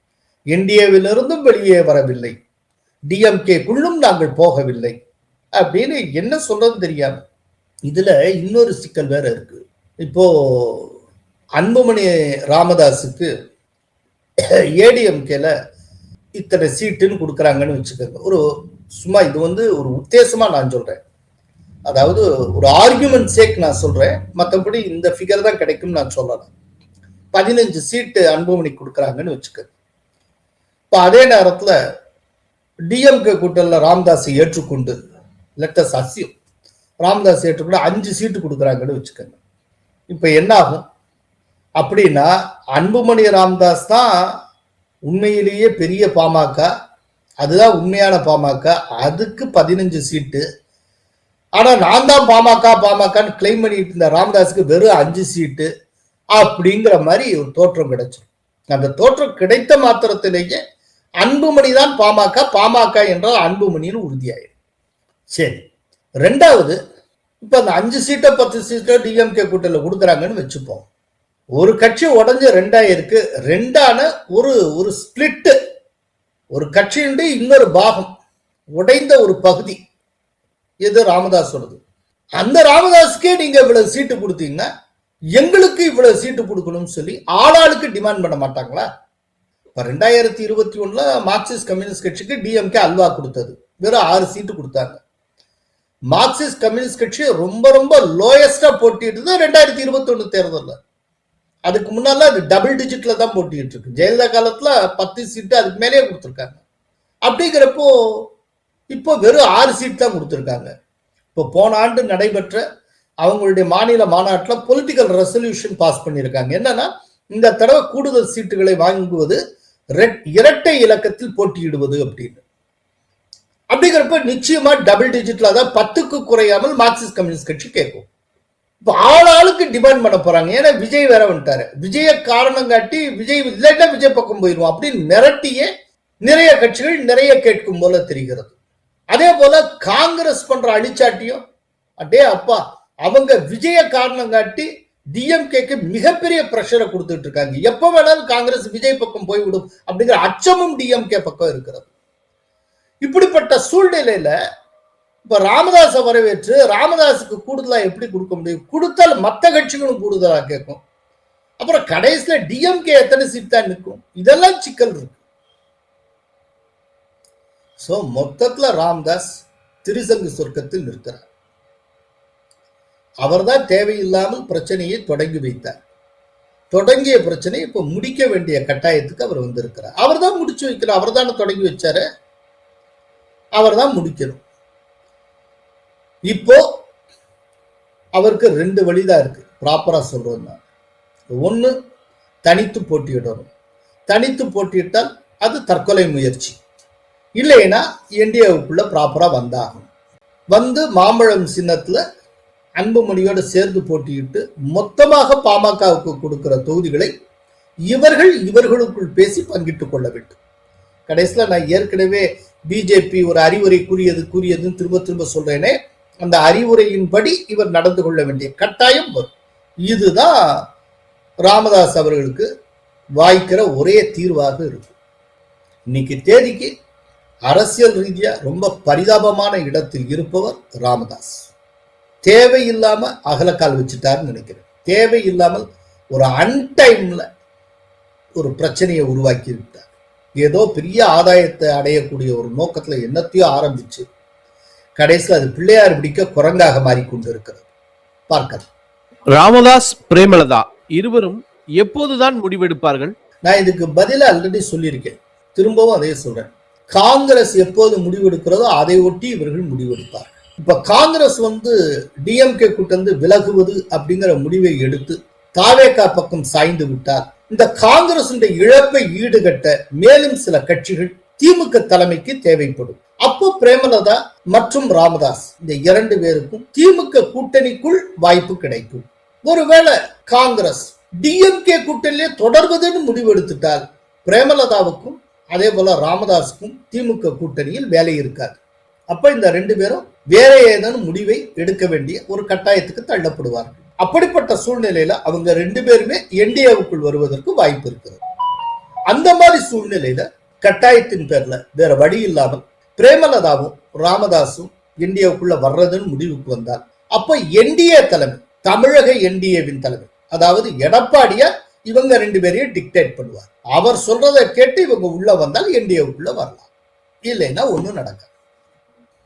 என்டிஏவிலிருந்தும் வெளியே வரவில்லை, டிஎம்கேக்குள்ளும் நாங்கள் போகவில்லை அப்படின்னு என்ன சொல்றது தெரியாம. இதுல இன்னொரு சிக்கல் வேற இருக்கு. இப்போ அன்புமணி ராமதாஸுக்கு ஏடிஎம்கேல இத்தனை சீட்டுன்னு கொடுக்குறாங்கன்னு வச்சுக்கோங்க. ஒரு சும்மா இது ஒரு உத்தேசமா நான் சொல்றேன், அதாவது ஒரு ஆர்குமெண்ட் சேக் நான் சொல்றேன், மற்றபடி இந்த ஃபிகர் தான் கிடைக்கும் நான் சொல்லலாம். 15 சீட்டு அன்புமணி கொடுக்குறாங்கன்னு வச்சுக்கோங்க. இப்ப அதே நேரத்துல டிஎம்கே கூட்டணியில் ராமதாஸை ஏற்றுக்கொண்டு லெட்டஸ் அசியம் ராமதாஸ் ஏற்றுக்கொண்டு 5 சீட்டு கொடுக்குறாங்கன்னு வச்சுக்கோங்க. இப்ப என்ன ஆகும் அப்படின்னா, அன்புமணி ராமதாஸ் தான் உண்மையிலேயே பெரிய பாமக, அதுதான் உண்மையான பாமக, அதுக்கு 15 சீட்டு. ஆனா நான் தான் பாமகன்னு கிளைம் பண்ணிட்டு இருந்த ராமதாஸுக்கு வெறும் 5 சீட்டு அப்படிங்கிற மாதிரி ஒரு தோற்றம் கிடைச்சிடும். அந்த தோற்றம் கிடைத்த மாத்திரத்திலேயே அன்புமணி தான் பாமக என்றால் அன்புமணின்னு உறுதியாயிடும். சரி, ரெண்டாவது, இப்ப அந்த 5 சீட்டை 10 சீட்டை டிஎம்கே கூட்டணியில் கொடுக்குறாங்கன்னு வச்சுப்போம். ஒரு கட்சி உடஞ்சு 2 இருக்கு, 2ஆன ஒரு ஸ்பிளிட், ஒரு கட்சியுண்டு இன்னொரு பாகம் உடைந்த ஒரு பகுதி எது ராமதாஸ் சொல்றது. அந்த ராமதாஸுக்கே நீங்க இவ்வளவு சீட்டு கொடுத்தீங்கன்னா எங்களுக்கு இவ்வளவு சீட்டு கொடுக்கணும்னு சொல்லி ஆளாளுக்கு டிமாண்ட் பண்ண மாட்டாங்களா? இப்ப 2021 மார்க்சிஸ்ட் கம்யூனிஸ்ட் கட்சிக்கு டிஎம்கே அல்வா கொடுத்தது, வெறும் 6 சீட்டு கொடுத்தாங்க. மார்க்சிஸ்ட் கம்யூனிஸ்ட் கட்சி ரொம்ப லோயஸ்டா போட்டிட்டு 2021 தேர்தலில். அதுக்கு முன்னால அது டபுள் டிஜிட்ல தான் போட்டிட்டு இருக்கு. ஜெயலலிதா காலத்துல 10 சீட்டு அதுக்கு மேலேயே கொடுத்துருக்காங்க. அப்படிங்கிறப்போ இப்போ வெறும் 6 சீட் தான் கொடுத்துருக்காங்க. இப்போ போன ஆண்டு நடைபெற்ற அவங்களுடைய மாநில மாநாட்டில் பொலிட்டிக்கல் ரெசல்யூஷன் பாஸ் பண்ணியிருக்காங்க. என்னன்னா, இந்த தடவை கூடுதல் சீட்டுகளை வாங்குவது, இரட்டை இலக்கத்தில் போட்டியிடுவது அப்படின்னு. அப்படிங்கிறப்ப நிச்சயமா டபுள் டிஜிட்ல தான் 10க்கு குறையாமல் மார்க்சிஸ்ட் கம்யூனிஸ்ட் கட்சி கேட்கும். இப்ப ஆளாளுக்கு டிமாண்ட் பண்ண போறாங்க. ஏன்னா விஜய் வேற வந்துட்டாரு, விஜய காரணம் காட்டி விஜய் இல்லைன்னா விஜய் பக்கம் போயிடுவோம் அப்படின்னு மிரட்டியே நிறைய கட்சிகள் நிறைய கேட்கும் போல தெரிகிறது. அதே போல காங்கிரஸ் பண்ற அழிச்சாட்டியும் அடே அப்பா, அவங்க விஜய காரணம் காட்டி டிஎம்கேக்கு மிகப்பெரிய பிரஷரை கொடுத்துட்டு இருக்காங்க. எப்ப வேணாலும் காங்கிரஸ் விஜய் பக்கம் போய்விடும் அப்படிங்கிற அச்சமும் டிஎம்கே பக்கம் இருக்கிறது. இப்படிப்பட்ட சூழ்நிலையில இப்ப ராமதாஸை வரவேற்று ராமதாஸுக்கு கூடுதலா எப்படி கொடுக்க முடியும்? கொடுத்தால் மற்ற கட்சிகளும் கூடுதலா கேட்கும். அப்புறம் கடைசியில டிஎம்கே எத்தனை சீட் தான் நிற்கும்? இதெல்லாம் சிக்கல் இருக்கு. சோ மொத்தத்துல ராமதாஸ் திருசங்கு சொர்க்கத்தில் நிற்கிறார். அவர்தான் தேவையில்லாமல் பிரச்சனையை தொடங்கி வைத்தார். தொடங்கிய பிரச்சனை இப்ப முடிக்க வேண்டிய கட்டாயத்துக்கு அவர் வந்திருக்கிறார். அவர் தான் முடிச்சு வைக்கிறார். அவர் தானே தொடங்கி வச்சாரு, அவர் தான் முடிக்கணும். இப்போ அவருக்கு 2 வழிதான் இருக்கு ப்ராப்பரா சொல்றதுன்னா. ஒண்ணு, தனித்து போட்டியிடணும். தனித்து போட்டியிட்டால் அது தற்கொலை முயற்சி. இல்லைன்னா என்டிஏவுக்குள்ள ப்ராப்பரா வந்தாகும். வந்து மாம்பழம் சின்னத்துல அன்புமணியோட சேர்ந்து போட்டியிட்டு மொத்தமாக பாமகவுக்கு கொடுக்கிற தொகுதிகளை இவர்களுக்குள் பேசி பங்கிட்டுக் கொள்ள வேண்டும். கடைசியில நான் ஏற்கனவே பிஜேபி ஒரு அறிவுரை கூறியதுன்னு திரும்ப சொல்றேனே, அந்த அறிவுரையின்படி இவர் நடந்து கொள்ள வேண்டிய கட்டாயம் வரும். இதுதான் ராமதாஸ் அவர்களுக்கு வாய்க்கிற ஒரே தீர்வாக இருக்கு. இன்னைக்கு தேதிக்கு அரசியல் ரீதியா ரொம்ப பரிதாபமான இடத்தில் இருப்பவர் ராமதாஸ். தேவையில்லாம அகலக்கால் வச்சுட்டாருன்னு நினைக்கிறேன். தேவையில்லாமல் ஒரு அன்டைம்ல ஒரு பிரச்சனையை உருவாக்கி விட்டார். ஏதோ பெரிய ஆதாயத்தை அடையக்கூடிய ஒரு நோக்கத்துல என்னத்தையோ ஆரம்பிச்சு கடைசியில் அது பிள்ளையார் பிடிக்க குரங்காக மாறிக்கொண்டு இருக்கிறது. பார்க்கலாம். ராமதாஸ் பிரேமலதா இருவரும் எப்போதுதான் முடிவெடுப்பார்கள்? நான் இதுக்கு பதில ஆல்ரெடி சொல்லியிருக்கேன், திரும்பவும் அதே சொல்றேன். காங்கிரஸ் எப்போது முடிவெடுக்கிறதோ அதை ஒட்டி இவர்கள் முடிவெடுப்பார்கள். இப்ப காங்கிரஸ் டிஎம்கே கூட்டந்து விலகுவது அப்படிங்கிற முடிவை எடுத்து தாவேகா பக்கம் சாய்ந்து விட்டால் இந்த காங்கிரஸ் இழப்பை ஈடுகட்ட மேலும் சில கட்சிகள் திமுக தலைமைக்கு தேவைப்படும். அப்போ பிரேமலதா மற்றும் ராமதாஸ் இந்த 2 பேருக்கும் திமுக கூட்டணிக்குள் வாய்ப்பு கிடைக்கும். ஒருவேளை காங்கிரஸ் டிஎம்கே கூட்டணியிலே தொடர்வதுன்னு முடிவெடுத்துட்டால் பிரேமலதாவுக்கும் அதே போல ராமதாஸுக்கும் திமுக கூட்டணியில் வேலை இருக்காது. அப்ப இந்த 2 பேரும் வேற ஏதேனும் முடிவை எடுக்க வேண்டிய ஒரு கட்டாயத்துக்கு தள்ளப்படுவார்கள். அப்படிப்பட்ட சூழ்நிலையில அவங்க 2 பேருமே என்டிஏவுக்குள் வருவதற்கு வாய்ப்பு இருக்கிறது. அந்த மாதிரி சூழ்நிலையில கட்டாயத்தின் பேர்ல வேற வழி இல்லாமல் பிரேமலதாவும் ராமதாசும் என்டிஏவுக்குள்ள வர்றதுன்னு முடிவுக்கு வந்தால் அப்ப என்டிஏ தலைமை, தமிழக என்டிஏவின் தலைமை, அதாவது எடப்பாடியார் இவங்க 2 பேரையும் டிக்டேட் பண்ணுவார். அவர் சொல்றதை கேட்டு இவங்க உள்ள வந்தால் என்டிஏவுக்குள்ள வரலாம், இல்லைன்னா ஒண்ணும் நடக்காது.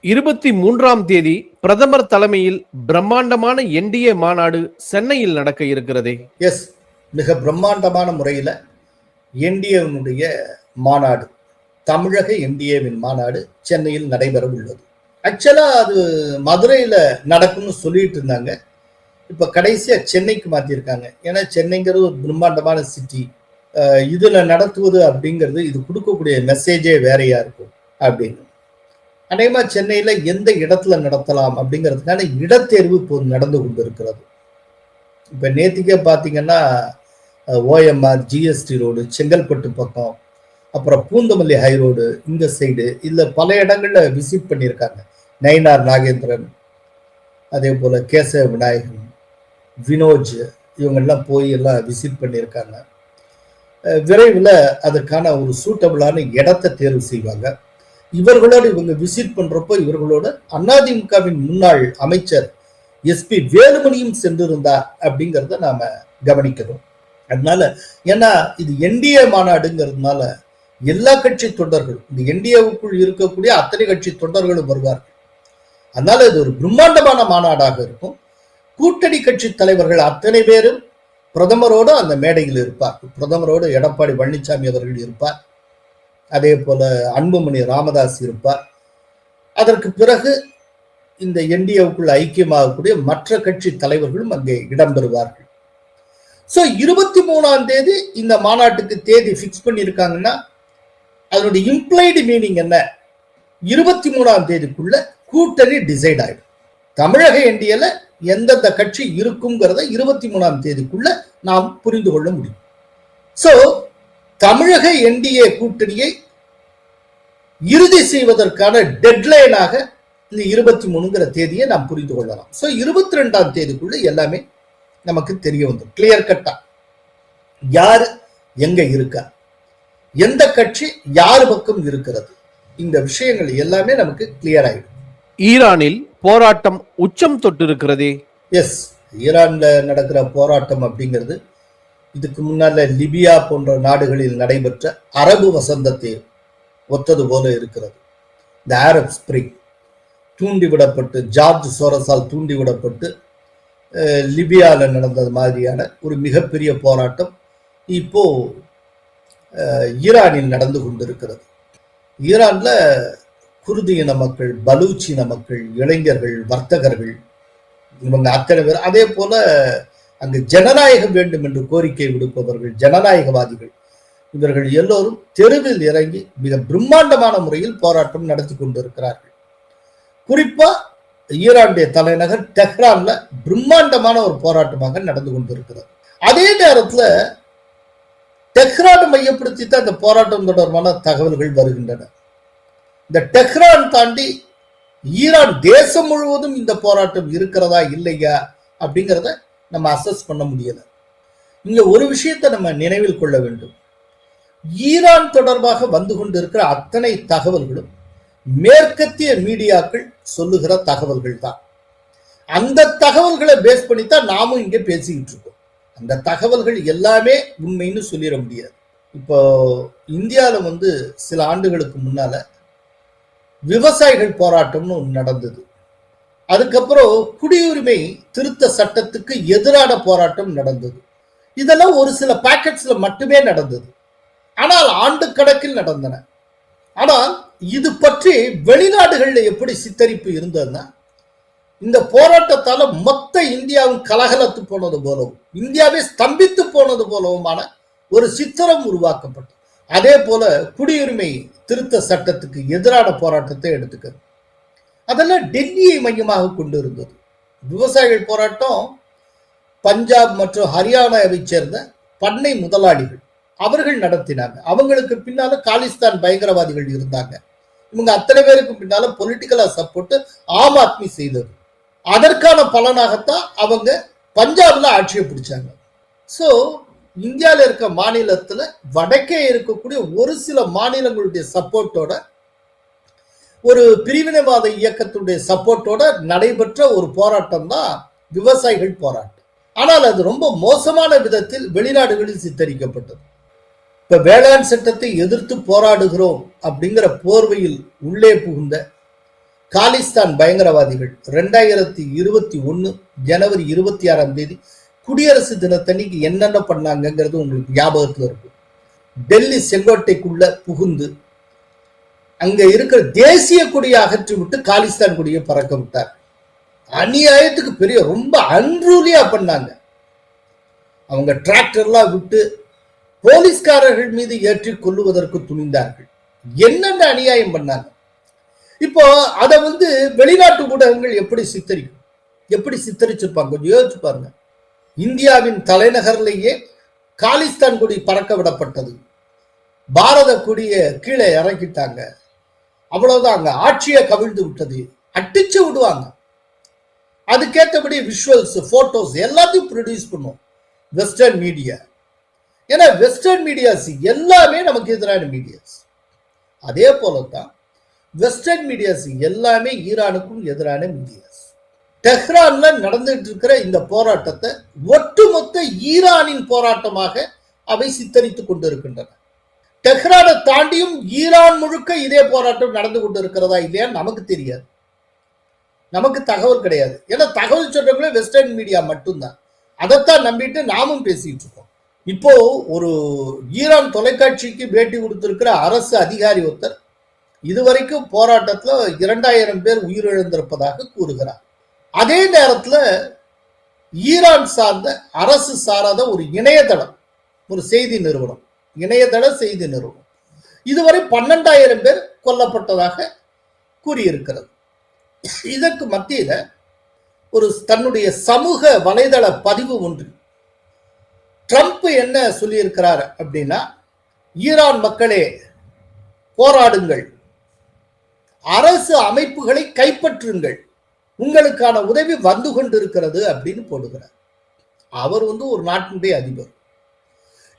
23ஆம் தேதி பிரதமர் தலைமையில் பிரம்மாண்டமான என்டிஏ மாநாடு சென்னையில் நடக்க இருக்கிறதே. எஸ், மிக பிரம்மாண்டமான முறையில் என்டிஏவினுடைய மாநாடு, தமிழக என்டிஏவின் மாநாடு சென்னையில் நடைபெற உள்ளது. ஆக்சுவலா அது மதுரையில நடக்கும்னு சொல்லிட்டு இருந்தாங்க. இப்ப கடைசியா சென்னைக்கு மாத்திருக்காங்க. ஏன்னா சென்னைங்கிறது ஒரு பிரம்மாண்டமான சிட்டி. இதுல நடத்துவது அப்படிங்கிறது இது கொடுக்கக்கூடிய மெசேஜே வேறையா இருக்கும் அப்படின்னு. அநேகமா சென்னையில எந்த இடத்துல நடத்தலாம் அப்படிங்கிறதுக்கான இடத்தேர்வு இப்போது நடந்து கொண்டு இருக்கிறது. இப்ப நேத்திக்கே பாத்தீங்கன்னா ஓஎம்ஆர், ஜிஎஸ்டி ரோடு, செங்கல்பட்டு பக்கம், அப்புறம் பூந்தமல்லி ஹை ரோடு இந்த சைடு, இல்ல பல இடங்கள்ல விசிட் பண்ணியிருக்காங்க. நயினார் நாகேந்திரன், அதே போல கேசவ விநாயகன், வினோஜ், இவங்கெல்லாம் போய் எல்லாம் விசிட் பண்ணியிருக்காங்க. விரைவில் அதுக்கான ஒரு சூட்டபிளான இடத்தை தேர்வு செய்வாங்க. இவர்களோடு இவங்க விசிட் பண்றப்போ இவர்களோட அதிமுகவின் முன்னாள் அமைச்சர் எஸ்பி வேலுமணியும் சென்றிருந்தார் அப்படிங்கிறத நாம கவனிக்கணும். அதனால ஏன்னா இது என்டிஏ மாநாடுங்கிறதுனால எல்லா கட்சி தொண்டர்களும், இந்த என்டிஏவுக்குள் இருக்கக்கூடிய அத்தனை கட்சி தொண்டர்களும் வருவார்கள். அதனால இது ஒரு பிரம்மாண்டமான மாநாடாக இருக்கும். கூட்டணி கட்சி தலைவர்கள் அத்தனை பேரும் பிரதமரோடு அந்த மேடையில் இருப்பார். பிரதமரோடு எடப்பாடி பழனிசாமி அவர்கள் இருப்பார். அதே போல அன்புமணி ராமதாஸ் இருப்பார். அதற்கு பிறகு இந்த என்டிஏவுக்குள்ள ஐக்கியமாகக்கூடிய மற்ற கட்சி தலைவர்களும் அங்கே இடம்பெறுவார்கள். ஸோ 23ஆம் தேதி இந்த மாநாட்டுக்கு தேதி பிக்ஸ் பண்ணியிருக்காங்கன்னா அதனுடைய இம்ப்ளைடு மீனிங் என்ன? 23ஆம் தேதிக்குள்ள கூட்டணி டிசைட் ஆயிடும். தமிழக என்டிஏல எந்தெந்த கட்சி இருக்குங்கிறத 23ஆம் தேதிக்குள்ள நாம் புரிந்து கொள்ள முடியும். ஸோ தமிழக என்டிஏ கூட்டணியை இறுதி செய்வதற்கான டெட்லைனாக இந்த 23ங்கிற தேதியை நாம் புரிந்து கொள்ளலாம். ஸோ 22ஆம் தேதிக்குள்ள எல்லாமே நமக்கு தெரிய வந்துடும். கிளியர் கட்டா யாரு எங்க இருக்கா, எந்த கட்சி யாரு பக்கம் இருக்கிறது, இந்த விஷயங்கள் எல்லாமே நமக்கு கிளியர் ஆயிடும். ஈரானில் போராட்டம் உச்சம் தொட்டிருக்கிறதே. எஸ், ஈரான்ல நடக்கிற போராட்டம் அப்படிங்கிறது இதுக்கு முன்னால லிபியா போன்ற நாடுகளில் நடைபெற்ற அரபு வசந்தத்தை ஒத்தது போல இருக்கிறது. இந்த அரப் ஸ்பிரிங் தூண்டிவிடப்பட்டு, ஜார்ஜ் சோரஸால் தூண்டிவிடப்பட்டு லிபியாவில் நடந்தது மாதிரியான ஒரு மிகப்பெரிய போராட்டம் இப்போ ஈரானில் நடந்து கொண்டிருக்கிறது. ஈரான்ல குர்து இன மக்கள், பலூச் இன மக்கள், இளைஞர்கள், வர்த்தகர்கள், இவங்க அத்தனை பேர், அதே போல அங்கு ஜனநாயகம் வேண்டும் என்று கோரிக்கை விடுப்பவர்கள், ஜனநாயகவாதிகள், இவர்கள் எல்லோரும் தெருவில் இறங்கி மிக பிரம்மாண்டமான முறையில் போராட்டம் நடத்தி கொண்டிருக்கிறார்கள். குறிப்பா ஈரானுடைய தலைநகர் டெஹ்ரான்ல பிரம்மாண்டமான ஒரு போராட்டமாக நடந்து கொண்டிருக்கிறது. அதே நேரத்துல டெஹ்ரானை மையப்படுத்தி தான் இந்த போராட்டம் தொடர்பான தகவல்கள் வருகின்றன. இந்த டெஹ்ரான் தாண்டி ஈரான் தேசம் முழுவதும் இந்த போராட்டம் இருக்கிறதா இல்லையா அப்படிங்கிறத நம்ம அசஸ் பண்ண முடியல. இங்க ஒரு விஷயத்தை நம்ம நினைவில் கொள்ள வேண்டும். ஈரான் தொடர்பாக வந்து கொண்டிருக்கிற அத்தனை தகவல்களும் மேற்கத்திய மீடியாக்கள் சொல்லுகிற தகவல்கள் தான். அந்த தகவல்களை பேஸ் பண்ணித்தான் நாமும் இங்கே பேசிக்கிட்டு இருக்கோம். அந்த தகவல்கள் எல்லாமே உண்மைன்னு சொல்லிட முடியாது. இப்போ இந்தியாவில் சில ஆண்டுகளுக்கு முன்னால விவசாயிகள் போராட்டம்னு ஒன்று நடந்தது. அதுக்கப்புறம் குடியுரிமை திருத்த சட்டத்துக்கு எதிரான போராட்டம் நடந்தது. இதெல்லாம் ஒரு சில பாக்கெட்ஸ்ல மட்டுமே நடந்தது. ஆனால் ஆண்டு கணக்கில் நடந்தன. ஆனால் இது பற்றி வெளிநாடுகளில் எப்படி சித்தரிப்பு இருந்ததுன்னா, இந்த போராட்டத்தால மொத்த இந்தியாவும் கலகலத்து போனது போலவும், இந்தியாவே ஸ்தம்பித்து போனது போலவுமான ஒரு சித்திரம் உருவாக்கப்பட்டது. அதே போல குடியுரிமை திருத்த சட்டத்துக்கு எதிரான போராட்டத்தை எடுத்துக்கிறது. அதெல்லாம் டெல்லியை மையமாக கொண்டு இருந்தது. விவசாயிகள் போராட்டம் பஞ்சாப் மற்றும் ஹரியானாவை சேர்ந்த பண்ணை முதலாளிகள் அவர்கள் நடத்தினாங்க. அவங்களுக்கு பின்னால காலிஸ்தான் பயங்கரவாதிகள் இருந்தாங்க. இவங்க அத்தனை பேருக்கு பின்னால பொலிட்டிக்கலா சப்போர்ட் ஆம் ஆத்மி செய்தது. அதற்கான பலனாகத்தான் அவங்க பஞ்சாப்ல ஆட்சியை பிடிச்சாங்க. சோ இந்தியாவில் இருக்க மாநிலத்துல வடக்கே இருக்கக்கூடிய ஒரு சில மாநிலங்களுடைய சப்போர்ட்டோட, ஒரு பிரிவினைவாத இயக்கத்துடைய சப்போர்ட்டோட நடைபெற்ற ஒரு போராட்டம் தான் விவசாயிகள் போராட்டம். ஆனால் அது ரொம்ப மோசமான விதத்தில் வெளிநாடுகளில் சித்தரிக்கப்பட்டது. இப்ப வேளாண் சட்டத்தை எதிர்த்து போராடுகிறோம் அப்படிங்கிற போர்வையில் உள்ளே புகுந்த காலிஸ்தான் பயங்கரவாதிகள் 2021 ஜனவரி 26 குடியரசு தினத்தன்னைக்கு என்னென்ன பண்ணாங்கிறது உங்களுக்கு ஞாபகத்துல இருக்கும். டெல்லி செங்கோட்டைக்குள்ள புகுந்து அங்க இருக்கிற தேசிய கொடியை அகற்றி விட்டு காலிஸ்தான் கொடியை பறக்க விட்டார். அநியாயத்துக்கு பெரிய ரொம்ப அன்ரூலியா பண்ணாங்க. அவங்க டிராக்டர்லாம் விட்டு போலீஸ்காரர்கள் மீது ஏற்றி கொள்ளுவதற்கு துணிந்தார்கள். என்னென்ன அநியாயம் பண்ணாங்க. இப்போ அதை வெளிநாட்டு ஊடகங்கள் எப்படி சித்தரிச்சிருப்பாங்க கொஞ்சம் யோசிச்சு பாருங்க. இந்தியாவின் தலைநகர்லேயே காலிஸ்தான் கொடி பறக்க விடப்பட்டது, பாரத கொடியை கீழே இறக்கிட்டாங்க, அவ்வளவுதான், அங்க ஆட்சியை கவிழ்ந்து விட்டது, அடிச்சு விடுவாங்க. அதுக்கேற்றபடி விஷுவல்ஸ், போட்டோஸ் எல்லாத்தையும் ப்ரொடியூஸ் பண்ணும் வெஸ்டர்ன் மீடியா. ஏன்னா வெஸ்டர்ன் மீடியாஸ் எல்லாமே நமக்கு எதிரான மீடியாஸ். அதே போலதான் வெஸ்டர்ன் மீடியாஸ் எல்லாமே ஈரானுக்கும் எதிரான மீடியாஸ். டெஹ்ரான்ல நடந்துட்டு இருக்கிற இந்த போராட்டத்தை ஒட்டுமொத்த ஈரானின் போராட்டமாக அவை சித்தரித்துக் கொண்டிருக்கின்றன. டெஹ்ரானை தாண்டியும் ஈரான் முழுக்க இதே போராட்டம் நடந்து கொண்டு இருக்கிறதா இல்லையா நமக்கு தெரியாது, நமக்கு தகவல் கிடையாது. ஏன்னா தகவல் சொல்றவங்களே வெஸ்டர்ன் மீடியா மட்டும்தான். அதைத்தான் நம்பிட்டு நாமும் பேசிட்டு இருக்கோம். இப்போ ஒரு ஈரான் தொலைக்காட்சிக்கு பேட்டி கொடுத்திருக்கிற அரசு அதிகாரி ஒருத்தர் இதுவரைக்கும் போராட்டத்துல 2000 பேர் உயிரிழந்திருப்பதாக கூறுகிறார். அதே நேரத்துல ஈரான் சார்ந்த அரசு சாராத ஒரு இணையதளம், ஒரு செய்தி நிறுவனம், இணையதள செய்தி நிறுவனம் இதுவரை 12,000 பேர் கொல்லப்பட்டதாக கூறியிருக்கிறது. இதற்கு மத்தியில ஒரு தன்னுடைய சமூக வலைதள பதிவு ஒன்று ட்ரம்ப் என்ன சொல்லியிருக்கிறார் அப்படின்னா, ஈரான் மக்களே போராடுங்கள், அரசு அமைப்புகளை கைப்பற்றுங்கள், உங்களுக்கான உதவி வந்து கொண்டிருக்கிறது அப்படின்னு போடுகிறார். அவர் ஒரு நாட்டினுடைய அதிபர்.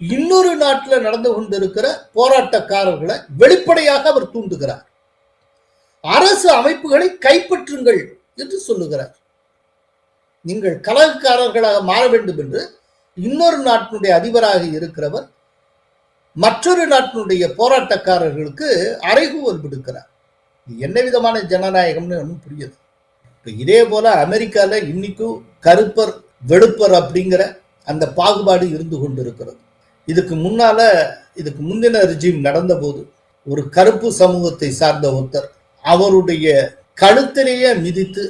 இன்னொரு நாட்டில் நடந்து கொண்டிருக்கிற போராட்டக்காரர்களை வெளிப்படையாக அவர் தூண்டுகிறார். அரசு அமைப்புகளை கைப்பற்றுங்கள் என்று சொல்லுகிறார். நீங்கள் கலகக்காரர்களாக மாற வேண்டும் என்று இன்னொரு நாட்டினுடைய அதிபராக இருக்கிறவர் மற்றொரு நாட்டினுடைய போராட்டக்காரர்களுக்கு அறைகூவல் விடுக்கிறார். என்ன விதமான ஜனநாயகம்னு ஒன்றும் புரியுது. இப்ப இதே போல அமெரிக்கால இன்னைக்கும் கருப்பர் வெளுப்பர் அப்படிங்கிற அந்த பாகுபாடு இருந்து கொண்டிருக்கிறது. இதுக்கு முந்தின ரிஜிம் நடந்த போது ஒரு கருப்பு சமூகத்தை சார்ந்த ஒருத்தர் அவருடைய கழுத்திலேயே மிதித்து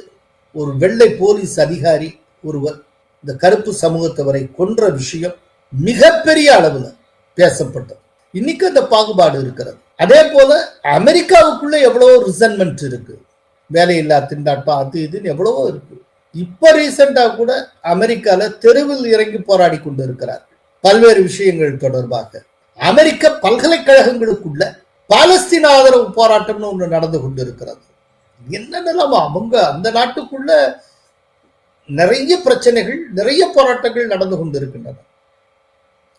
ஒரு வெள்ளை போலீஸ் அதிகாரி ஒருவர் இந்த கருப்பு சமூகத்தவரை கொன்ற விஷயம் மிகப்பெரிய அளவுல பேசப்பட்டது. இன்னைக்கு அந்த பாகுபாடு இருக்கிறது. அதே போல அமெரிக்காவுக்குள்ள எவ்வளவோ ரிசன்மெண்ட் இருக்கு, வேலையில்லா திண்டாட்டம், அது இதுன்னு எவ்வளவோ இருக்கு. இப்ப ரீசெண்டா கூட அமெரிக்கால தெருவில் இறங்கி போராடி கொண்டு இருக்கிறார்கள் பல்வேறு விஷயங்கள் தொடர்பாக. அமெரிக்க பல்கலைக்கழகங்களுக்குள்ள பாலஸ்தீன ஆதரவு போராட்டம்னு ஒன்று நடந்து கொண்டு இருக்கிறது. என்னென்னலாம் அவங்க அந்த நாட்டுக்குள்ள நிறைய பிரச்சனைகள், நிறைய போராட்டங்கள் நடந்து கொண்டு இருக்கின்றன.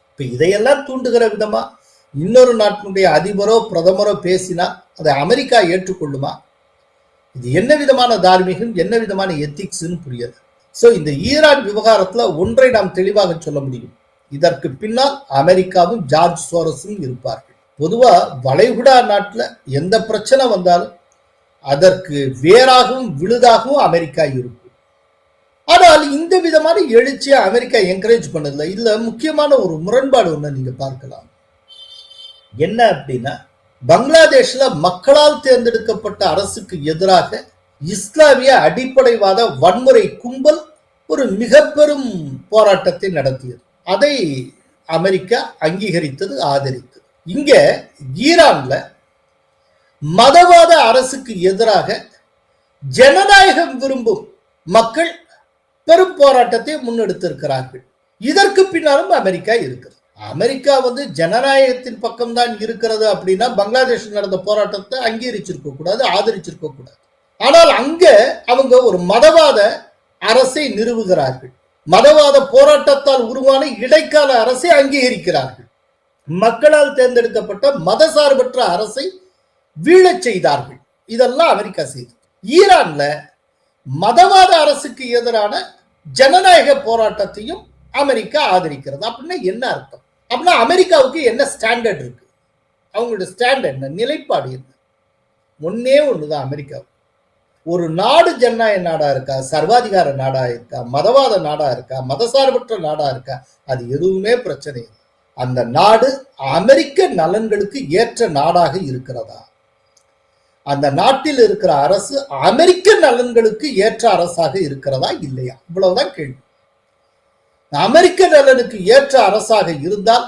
இப்ப இதையெல்லாம் தூண்டுகிற விதமா இன்னொரு நாட்டினுடைய அதிபரோ பிரதமரோ பேசினா அதை அமெரிக்கா ஏற்றுக்கொள்ளுமா? இது என்ன விதமான தார்மீகம், என்ன விதமான எத்திக்ஸ்ன்னு புரியாது. சோ இந்த ஈரான் விவகாரத்துல ஒன்றை நாம் தெளிவாக சொல்ல முடியும், இதற்கு பின்னால் அமெரிக்காவும் ஜார்ஜ் சோரஸும் இருப்பார்கள். பொதுவா வளைகுடா நாட்டுல எந்த பிரச்சனை வந்தாலும் அதற்கு வேறாகவும் விழுதாகவும் அமெரிக்கா இருக்கும். ஆனால் இந்த விதமான எழுச்சியை அமெரிக்கா என்கரேஜ் பண்ணதில்லை. இதுல முக்கியமான ஒரு முரண்பாடு ஒண்ணு நீங்க பார்க்கலாம். என்ன அப்படின்னா, பங்களாதேஷ்ல மக்களால் தேர்ந்தெடுக்கப்பட்ட அரசுக்கு எதிராக இஸ்லாமிய அடிப்படைவாத வன்முறை கும்பல் ஒரு மிக பெரும் போராட்டத்தை நடத்தியது. அதை அமெரிக்கா அங்கீகரித்தது, ஆதரித்தது. இங்க ஈரான்ல மதவாத அரசுக்கு எதிராக ஜனநாயகம் விரும்பும் மக்கள் பெரும் போராட்டத்தை முன்னெடுத்திருக்கிறார்கள். இதற்கு பின்னாலும் அமெரிக்கா இருக்கிறது. அமெரிக்கா வந்து ஜனநாயகத்தின் பக்கம்தான் இருக்கிறது அப்படின்னா பங்களாதேஷ் நடந்த போராட்டத்தை அங்கீகரிச்சிருக்க கூடாது, ஆதரிச்சிருக்க கூடாது. ஆனால் அங்க அவங்க ஒரு மதவாத அரசை நிறுவுகிறார்கள். மதவாத போராட்டத்தால் உருவான இடைக்கால அரசை அங்கீகரிக்கிறார்கள். மக்களால் தேர்ந்தெடுக்கப்பட்ட மதசார்பற்ற அரசை வீழச் செய்தார்கள். இதெல்லாம் அமெரிக்கா செய்தது. ஈரான்ல மதவாத அரசுக்கு எதிரான ஜனநாயக போராட்டத்தையும் அமெரிக்கா ஆதரிக்கிறது. அப்படின்னா என்ன அர்த்தம்? அப்படின்னா அமெரிக்காவுக்கு என்ன ஸ்டாண்டர்ட் இருக்கு? அவங்களுடைய ஸ்டாண்டர்ட் என்ன, நிலைப்பாடு என்ன? ஒன்னே ஒண்ணுதான் அமெரிக்கா. ஒரு நாடு ஜனநாயக நாடா இருக்கா, சர்வாதிகார நாடா இருக்கா, மதவாத நாடா இருக்கா, மதசார்பற்ற நாடா இருக்கா, அது எதுவுமே பிரச்சனை இல்லை. அந்த நாடு அமெரிக்க நலன்களுக்கு ஏற்ற நாடாக இருக்கிறதா, அந்த நாட்டில் இருக்கிற அரசு அமெரிக்க நலன்களுக்கு ஏற்ற அரசாக இருக்கிறதா இல்லையா, இவ்வளவுதான் கேள்வி. அமெரிக்க நலனுக்கு ஏற்ற அரசாக இருந்தால்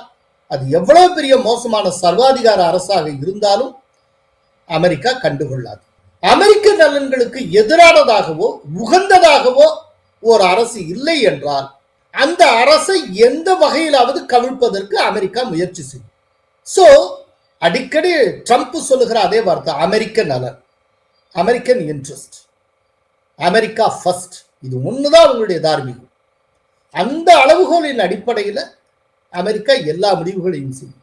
அது எவ்வளவு பெரிய மோசமான சர்வாதிகார அரசாக இருந்தாலும் அமெரிக்கா கண்டுகொள்ளாது. அமெரிக்க நலன்களுக்கு எதிரானதாகவோ உகந்ததாகவோ ஒரு அரசு இல்லை என்றால் அந்த அரசை எந்த வகையிலாவது கவிழ்ப்பதற்கு அமெரிக்கா முயற்சி செய்யும். சோ அடிக்கடி ட்ரம்ப் சொல்லுகிற அதே வார்த்தை அமெரிக்க நலன், அமெரிக்கன் இன்ட்ரெஸ்ட், அமெரிக்கா ஃபர்ஸ்ட். இது ஒண்ணுதான் அவங்களுடைய தார்மீகம். அந்த அளவுகோலின் அடிப்படையில் அமெரிக்கா எல்லா முடிவுகளையும் செய்யும்.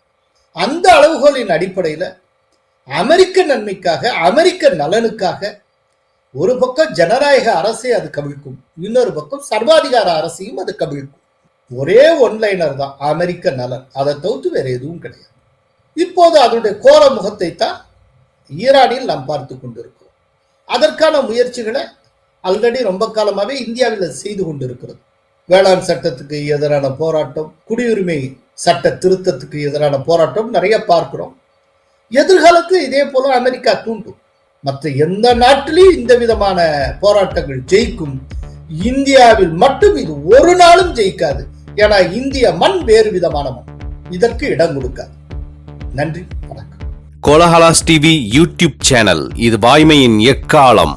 அந்த அளவுகோலின் அடிப்படையில் அமெரிக்க நன்மைக்காக, அமெரிக்க நலனுக்காக ஒரு பக்கம் ஜனநாயக அரசை அது கவிழ்க்கும், இன்னொரு பக்கம் சர்வாதிகார அரசையும் அது கவிழ்க்கும். ஒரே ஒன்லைனர் தான் அமெரிக்க நலன், அதை தவிர்த்து வேற எதுவும் கிடையாது. இப்போது அதனுடைய கோர முகத்தை தான் ஈரானில் நாம் பார்த்து கொண்டிருக்கிறோம். அதற்கான முயற்சிகளை ஆல்ரெடி ரொம்ப காலமாகவே இந்தியாவில் செய்து கொண்டிருக்கிறது. வேளாண் சட்டத்துக்கு எதிரான போராட்டம், குடியுரிமை சட்ட திருத்தத்துக்கு எதிரான போராட்டம் நிறைய பார்க்கிறோம். எதிர்காலத்தில் இதே போல அமெரிக்கா தூண்டும். மற்ற எந்த நாட்டிலையும் இந்த விதமான போராட்டங்கள் ஜெயிக்கும், இந்தியாவில் மட்டும் இது ஒரு நாளும் ஜெயிக்காது. ஏன்னா இந்திய மண் வேறு விதமான மண், இதற்கு இடம் கொடுக்காது. நன்றி, வணக்கம். கோலஹலாஸ் டிவி யூடியூப் சேனல், இது வாய்மையின் எக்காலம்.